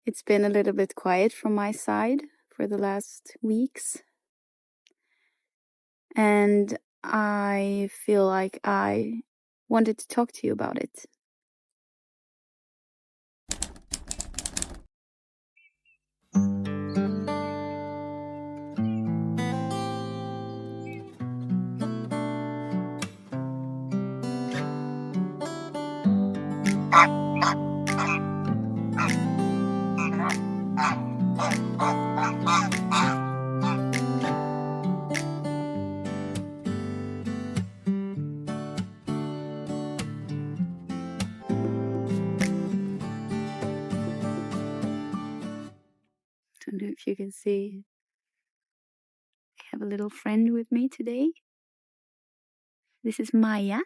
It's been a little bit quiet from my side for the last weeks, and I feel like I wanted to talk to you about it. Don't know if you can see, I have a little friend with me today. This is Maya,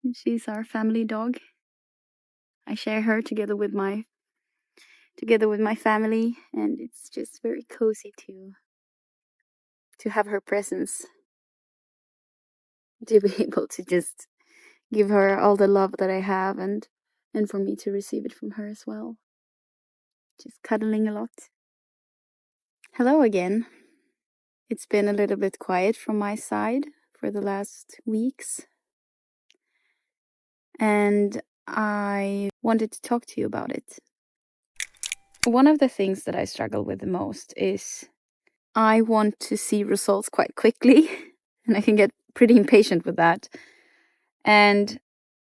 and she's our family dog. I share her together with my family, and it's just very cozy to have her presence, to be able to just give her all the love that I have, and for me to receive it from her as well. Just cuddling a lot. Hello again. It's been a little bit quiet from my side for the last weeks, and I wanted to talk to you about it. One of the things that I struggle with the most is I want to see results quite quickly, and I can get pretty impatient with that. And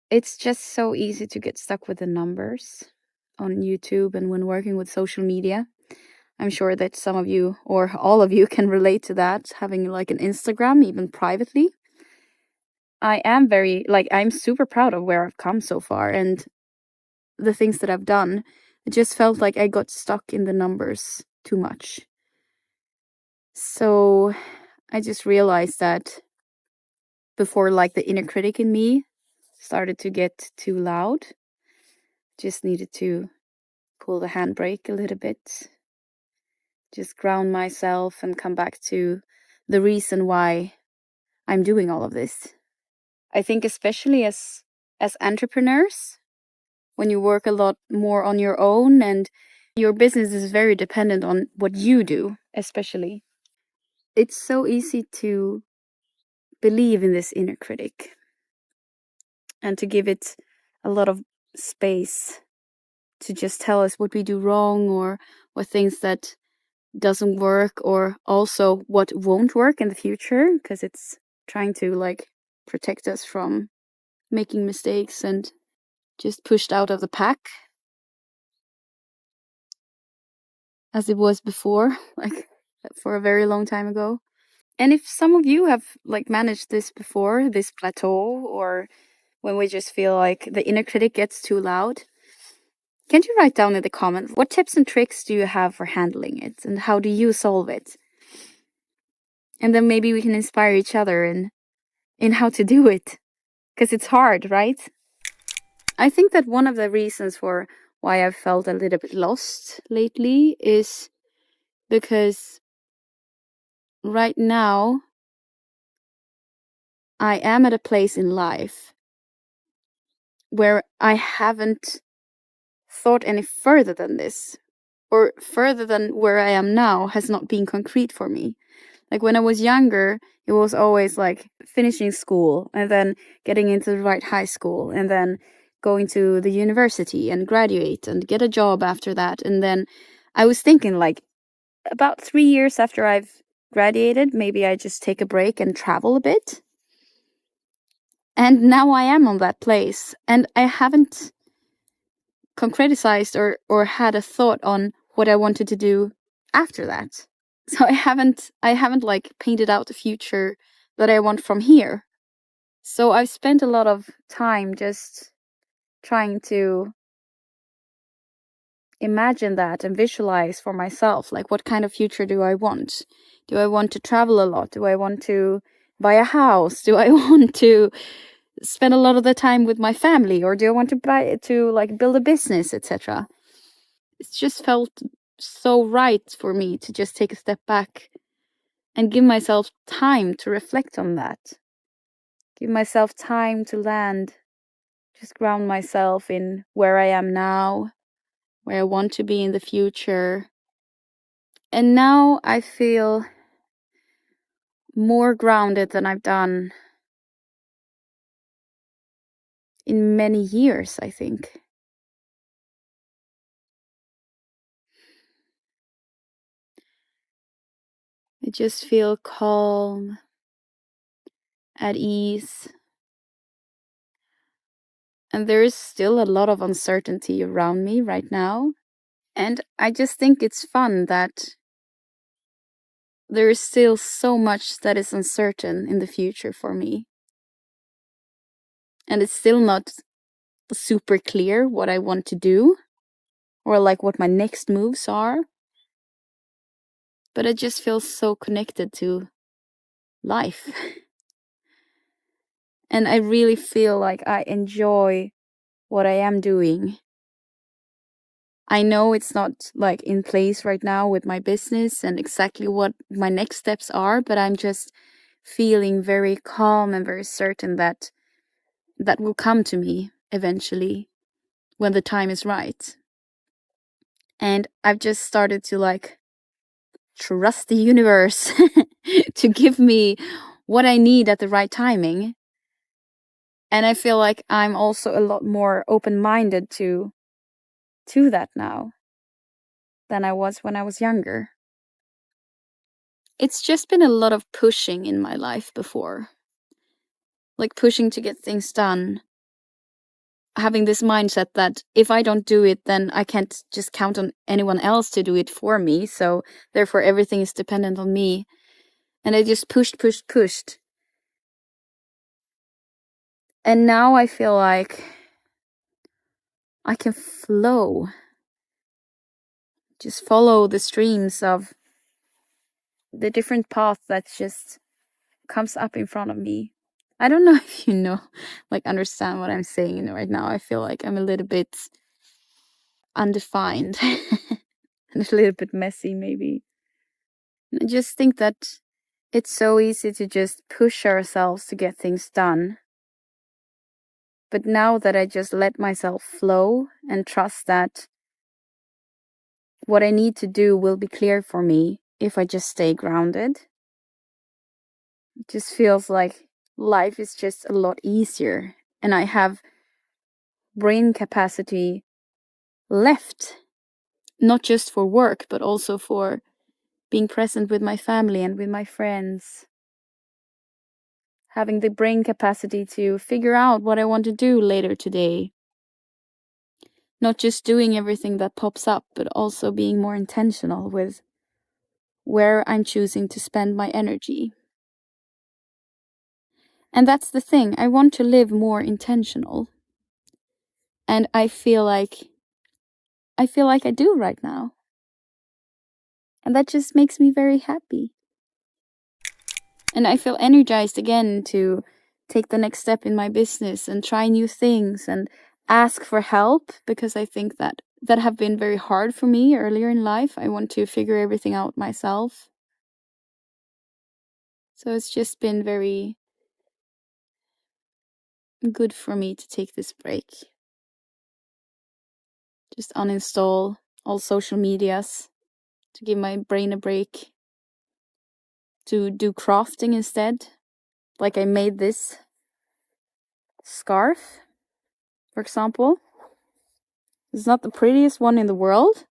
it's just so easy to get stuck with the numbers on YouTube and when working with social media. I'm sure that some of you or all of you can relate to that, having like an Instagram, even privately. I'm super proud of where I've come so far and the things that I've done. It just felt like I got stuck in the numbers too much. So I just realized that before, like, the inner critic in me started to get too loud, just needed to pull the handbrake a little bit, just ground myself and come back to the reason why I'm doing all of this. I think especially as entrepreneurs, when you work a lot more on your own and your business is very dependent on what you do, especially, it's so easy to believe in this inner critic and to give it a lot of space to just tell us what we do wrong or what things that doesn't work, or also what won't work in the future, because it's trying to like protect us from making mistakes and just pushed out of the pack as it was before, like for a very long time ago. And if some of you have like managed this before, this plateau, or when we just feel like the inner critic gets too loud, can you write down in the comments what tips and tricks do you have for handling it and how do you solve it? And then maybe we can inspire each other in how to do it, because it's hard, right? I think that one of the reasons for why I've felt a little bit lost lately is because right now I am at a place in life where I haven't thought any further than this, or further than where I am now has not been concrete for me. Like when I was younger, it was always like finishing school and then getting into the right high school and then going to the university and graduate and get a job after that. And then I was thinking like about 3 years after I've graduated, maybe I just take a break and travel a bit. And now I am on that place and I haven't concretized or had a thought on what I wanted to do after that. So I haven't like painted out the future that I want from here. So I've spent a lot of time just trying to imagine that and visualize for myself, like what kind of future do I want? Do I want to travel a lot? Do I want to buy a house? Do I want to spend a lot of the time with my family, or do I want to build a business, etc.? It's just felt so right for me to just take a step back and give myself time to reflect on that. Give myself time to land, just ground myself in where I am now, where I want to be in the future. And now I feel more grounded than I've done in many years, I think. I just feel calm, at ease. And there is still a lot of uncertainty around me right now. And I just think it's fun that there is still so much that is uncertain in the future for me. And it's still not super clear what I want to do or like what my next moves are. But I just feel so connected to life. And I really feel like I enjoy what I am doing. I know it's not like in place right now with my business and exactly what my next steps are, but I'm just feeling very calm and very certain that that will come to me eventually when the time is right. And I've just started to like trust the universe to give me what I need at the right timing. And I feel like I'm also a lot more open-minded to that now than I was when I was younger. It's just been a lot of pushing in my life before. Like pushing to get things done. Having this mindset that if I don't do it, then I can't just count on anyone else to do it for me. So therefore everything is dependent on me. And I just pushed. And now I feel like I can flow. Just follow the streams of the different path that just comes up in front of me. I don't know if you know, like understand what I'm saying right now. I feel like I'm a little bit undefined and a little bit messy maybe. I just think that it's so easy to just push ourselves to get things done. But now that I just let myself flow and trust that what I need to do will be clear for me if I just stay grounded, it just feels like life is just a lot easier and I have brain capacity left, not just for work, but also for being present with my family and with my friends. Having the brain capacity to figure out what I want to do later today. Not just doing everything that pops up, but also being more intentional with where I'm choosing to spend my energy. And that's the thing, I want to live more intentional. And I feel like I do right now. And that just makes me very happy. And I feel energized again to take the next step in my business and try new things and ask for help, because I think that have been very hard for me earlier in life. I want to figure everything out myself. So it's just been very good for me to take this break. Just uninstall all social medias to give my brain a break. To do crafting instead. Like I made this scarf, for example. It's not the prettiest one in the world.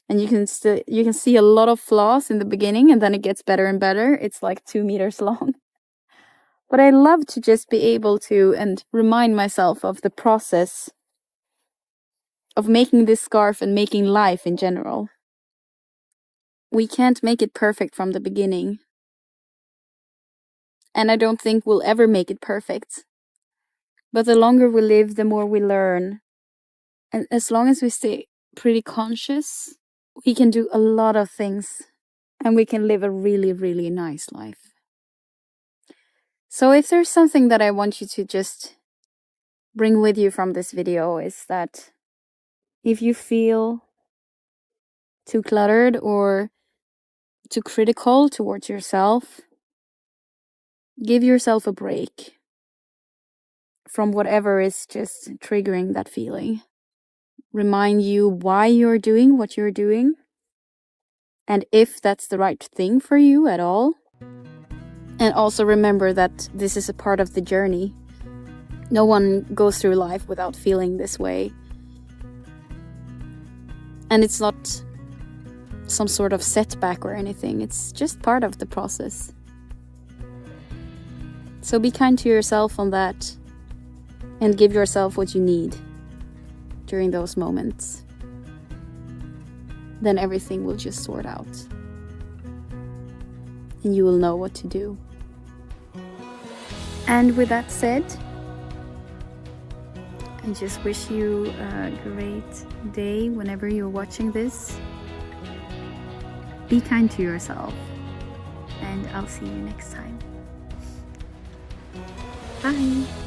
And you can see a lot of flaws in the beginning, and then it gets better and better. It's like 2 meters long. But I love to just be able to and remind myself of the process of making this scarf and making life in general. We can't make it perfect from the beginning. And I don't think we'll ever make it perfect. But the longer we live, the more we learn. And as long as we stay pretty conscious, we can do a lot of things. And we can live a really, really nice life. So if there's something that I want you to just bring with you from this video, is that if you feel too cluttered or too critical towards yourself, give yourself a break from whatever is just triggering that feeling. remind you why you're doing what you're doing, and if that's the right thing for you at all. And also remember that this is a part of the journey. No one goes through life without feeling this way. And it's not some sort of setback or anything. It's just part of the process. So be kind to yourself on that, and give yourself what you need during those moments. Then everything will just sort out. And you will know what to do. And with that said, I just wish you a great day whenever you're watching this. Be kind to yourself, and I'll see you next time. Bye!